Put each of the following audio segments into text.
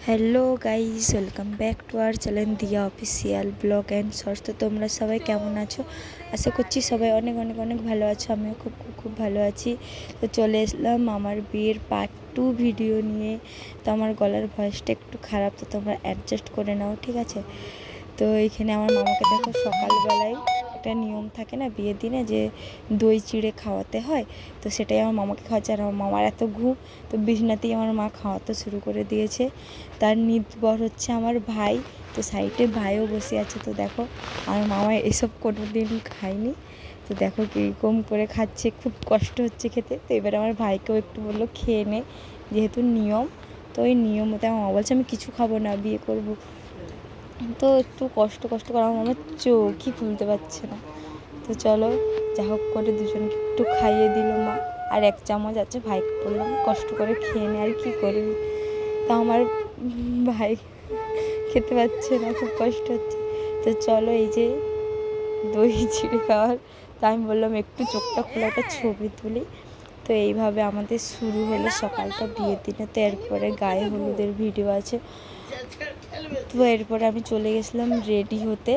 Hello guys, welcome back to our channel দিয়া official blog and shorts. তো তোমরা সবাই কেমন আছো? আশা করছি সবাই অনেক অনেক অনেক ভালো আছো। আমিও খুব খুব খুব ভালো আছি। তো চলে এসলাম আমার বিয়ের পার্ট 2 ভিডিও নিয়ে। তো আমার গলার ভয়েসটা একটু খারাপ, তো তোমরা অ্যাডজাস্ট করে নাও, ঠিক আছে? তো এইখানে আমার মামাকে দেখো, সকালবেলায় একটা নিয়ম থাকে না বিয়ের দিনে, যে দই চিড়ে খাওয়াতে হয়। তো সেটাই আমার মামাকে খাওয়াচ্ছে। আর আমার মামার এত ঘুম, তো বিছনাতেই আমার মা খাওয়াতে শুরু করে দিয়েছে। তার নির্ভর হচ্ছে আমার ভাই, তো সাইডে ভাইও বসে আছে। তো দেখো, আমার মামা এসব কোনো দিন খায়নি। তো দেখো কীরকম করে খাচ্ছে, খুব কষ্ট হচ্ছে খেতে। তো এবার আমার ভাইকেও একটু বললো খেয়ে নে, যেহেতু নিয়ম। তো ওই নিয়ম মতো আমার মা বলছে আমি কিছু খাবো না, বিয়ে করবো। তো একটু কষ্ট করে আমার মামা চোখই খুলতে পারছে না। তো চলো, যা হোক করে দুজনকে একটু খাইয়ে দিল মা। আর এক চামচ আছে, ভাইকে বললাম কষ্ট করে খেয়ে নে, আর কী করবি। তা আমার ভাই খেতে পারছে না, খুব কষ্ট হচ্ছে। তো চলো, এই যে দই চিড়ে খাওয়ার, তা আমি বললাম একটু চোখটা খোলা, একটা ছবি তুলি। তো এইভাবে আমাদের শুরু হলো সকালটা বিয়ের দিনে। তো এরপরে গায়ে হলুদের ভিডিও আছে। তো এরপরে আমি চলে গেছিলাম রেডি হতে,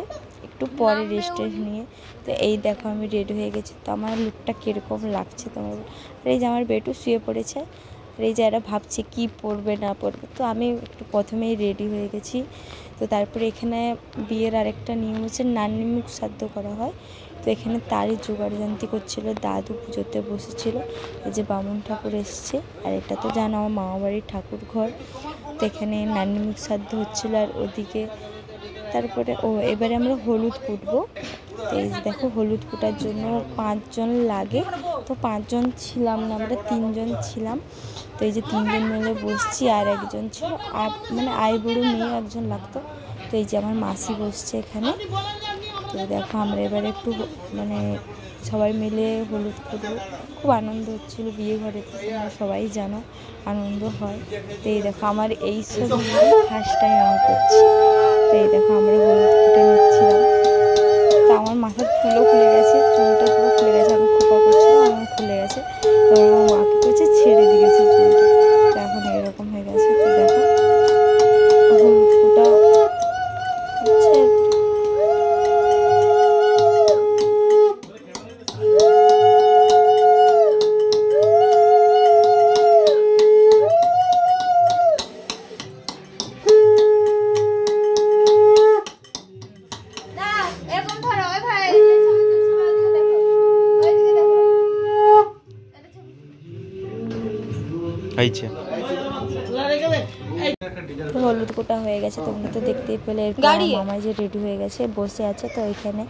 একটু পরে রেস্ট নিয়ে। তো এই দেখো আমি রেডি হয়ে গেছি। তো আমার লুকটা কীরকম লাগছে তোমার? আর এই যে আমার বেটু শুয়ে পড়েছে, আর এই যে এরা ভাবছে কী পরবে না পরবে। তো আমি একটু প্রথমেই রেডি হয়ে গেছি। তো তারপরে এখানে বিয়ের আরেকটা নিয়ম হচ্ছে নান্নি মুখ শ্রাদ্ধ করা হয়। তো এখানে তারই জোগাড়যন্ত্রী করছিল, দাদু পুজোতে বসেছিল। এই যে বামুন ঠাকুর এসছে, আর এটা তো জানো আমার মামাবাড়ির ঠাকুর ঘর। তো এখানে নান্নি মুখ শ্রাদ্ধ হচ্ছিল, আর ওদিকে তারপরে এবারে আমরা হলুদ কুটবো। তো এই যে দেখো, হলুদ কুটার জন্য 5 জন লাগে। তো 5 জন ছিলাম না, আমরা 3 জন ছিলাম। তো এই যে 3 জন মিলে বসছি, আর একজন ছিল মানে আইবুড়ো মেয়ে একজন লাগতো। তো এই যে আমার মাসি বসছে এখানে। তো দেখো আমরা এবারে একটু মানে সবাই মিলে হলুদ কুটবো। খুব আনন্দ হচ্ছিলো বিয়ে ঘরে, তোমরা সবাই জানো আনন্দ হয়। তো এই দেখো আমার এই সব ফার্স্ট টাইম আমি করছি। তো এই দেখো আমরা হলুদ কুটে নিচ্ছিলাম। তো আমার মাথার ফুলও খুলে গেছে, চুলটা পুরো খুলে গেছে। আমি খোপা করছিলাম, আমার খুলে গেছে। তো আমার মাকে করছে ছেড়ে দিয়েছে চুলটা। তো এখন এরকম হয়ে গেছে। তো দেখো হলুদ কুটা হচ্ছে। হলুদ কোটা হয়ে গেছে, তোমরা তো দেখতেই পেলে। মামা যে রেডি হয়ে গেছে, বসে আছে। তো এখানে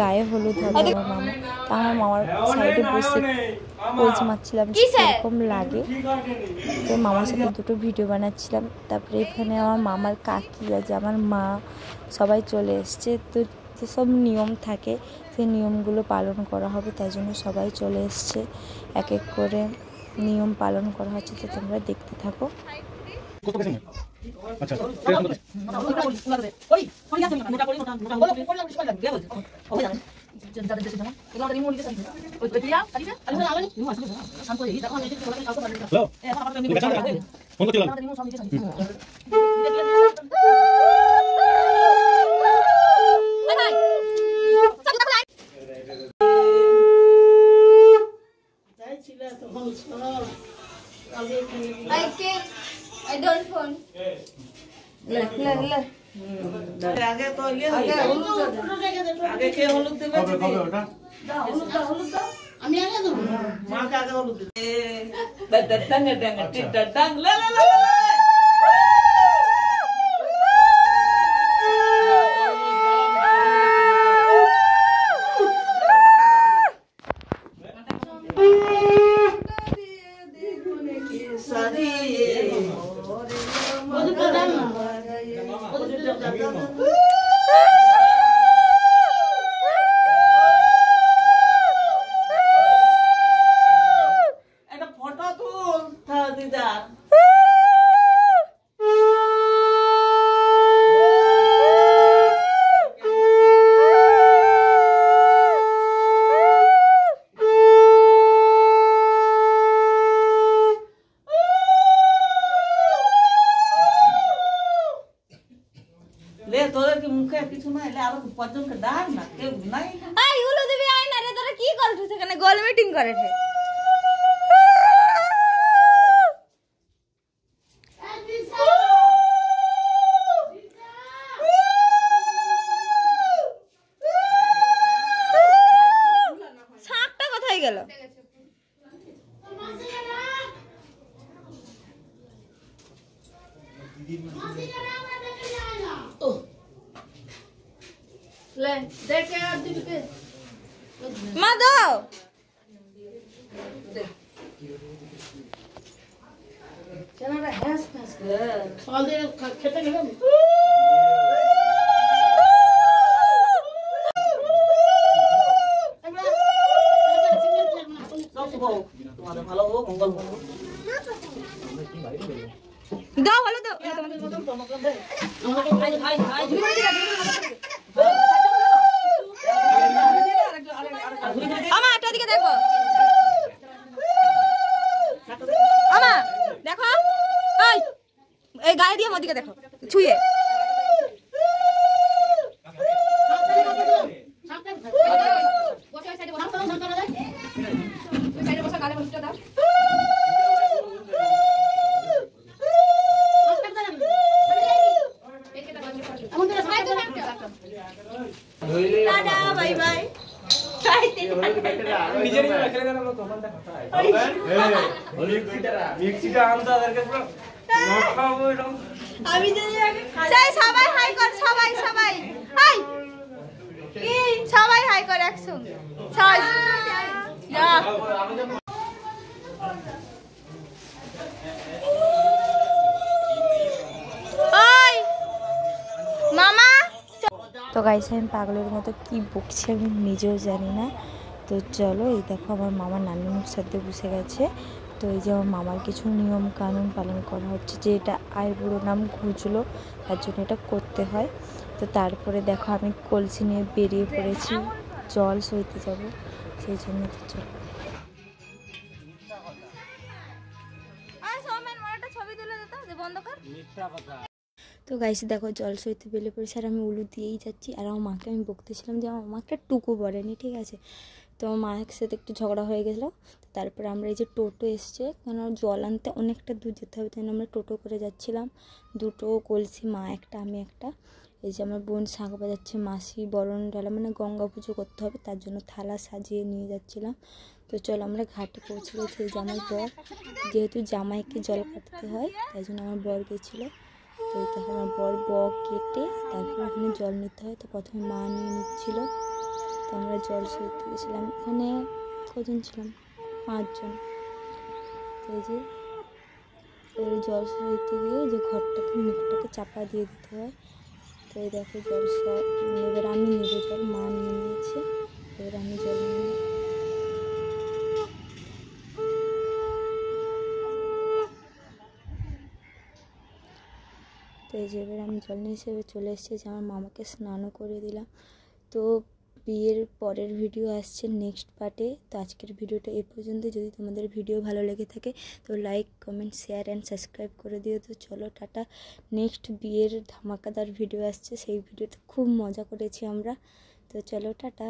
গায়ে হলুদ হবে আমার মামা। তো আমার মামার সাইডে বসে পোজ মারছিলাম এরকম লাগে। তো মামার সাথে দুটো ভিডিও বানাচ্ছিলাম। তারপরে এখানে আমার মামার কাকি আছে, আমার মা, সবাই চলে এসছে। তো যেসব নিয়ম থাকে সেই নিয়মগুলো পালন করা হবে, তাই জন্য সবাই চলে এসছে। এক এক করে নিয়ম পালন করা হচ্ছে। তো তোমরা দেখতে থাকো। I don't phone. Le. আগে তো আগে কে হলুদ দেবে? কবে ওটা? দাও হলুদ দাও। আমি আগে দেব। মা কে আগে হলুদ দেবে। দাং লা লা লা। একটা ফটো তুল দিদা। ले তোদের কি মুখে কিছু নাই লে আরো পাঁচজনকে ডাক না কেউ নাই এই উলু দিবি আয় না রে তোরা কি করছিস এখানে গোল মিটিং করে রে শাকটা কোথায় গেল ले देख यार दीदी মা দাও चला रे हंस हंस सवाल दे खेते गए তোমাদের ভালো হোক মঙ্গল হোক দাও হলো দাও আমা এটা দিকে দেখো আমা দেখো এই গায়ে দিয়ে মোদিকে দেখো ছুঁয়ে বাই বাই আমি সবাই হাই কর সবাই সবাই হাই কি সবাই হাই কর একসঙ্গে সবাই ওই মামা তো গাইস আমি পাগলের মতো কি বকছি আমি নিজেও জানি না তো চলো এই দেখো আমার মামা নানুর সাথে বসে গেছে তো এই যে আমার মামার কিছু নিয়ম কানুন পালন করা হচ্ছে যে এটা আয়ের বুড়ো নাম ঘুচলো তার জন্য এটা করতে হয় তো তারপরে দেখো আমি কলসি নিয়ে বেরিয়ে পড়েছি জল সইতে যাব সেই জন্য তো চলো তো গাইস দেখো জল সইতে বেলে পড়েছে আর আমি উলু দিয়েই যাচ্ছি আর আমার মাকে আমি বকতেছিলাম যে আমার মা একটা টুকু পড়েনি ঠিক আছে তো আমার মায়ের সাথে একটু ঝগড়া হয়ে গেছিলো তারপরে আমরা এই যে টোটো এসছে কারণ জল আনতে অনেকটা দূর যেতে হবে তাই আমরা টোটো করে যাচ্ছিলাম দুটো কলসি মা একটা আমি একটা এই যে আমার বোন শাঁখ বাজাচ্ছে মাসি বরণ ডালা মানে গঙ্গা পুজো করতে হবে তার জন্য থালা সাজিয়ে নিয়ে যাচ্ছিলাম তো চলো আমরা ঘাটে পৌঁছে গেছি এই যে আমার বর যেহেতু জামাইকে জল কাটতে হয় তাই জন্য আমার বর গেছিলো তো তখন আমার বর বক কেটে তারপর এখানে জল নিতে হয় তো প্রথমে মা নিয়ে নিচ্ছিলো তো আমরা জল সইতে গেছিলাম এখানে কজন ছিলাম 5 জন তো এই যে জল সইতে গিয়ে যে ঘরটাকে মুখটাকে চাপা দিয়ে দিতে হয় তো এই দেখো জল সব এবার আমি নেবো জল মা নিয়ে নিয়েছে এবার আমি জল নিয়ে তো এই যে এবার আমি জল নিয়ে এসে চলে এসেছি আমার মামাকে স্নানও করে দিলাম তো বিয়ের পরের ভিডিও আসছে নেক্সট পার্টে তো আজকের ভিডিওটা এই পর্যন্ত যদি তোমাদের ভিডিও ভালো লেগে থাকে তো like comment share and subscribe করে দিও তো চলো টাটা নেক্সট বিয়ের ধামাকাদার ভিডিও আসছে সেই ভিডিওতে খুব মজা করেছি আমরা তো চলো টাটা।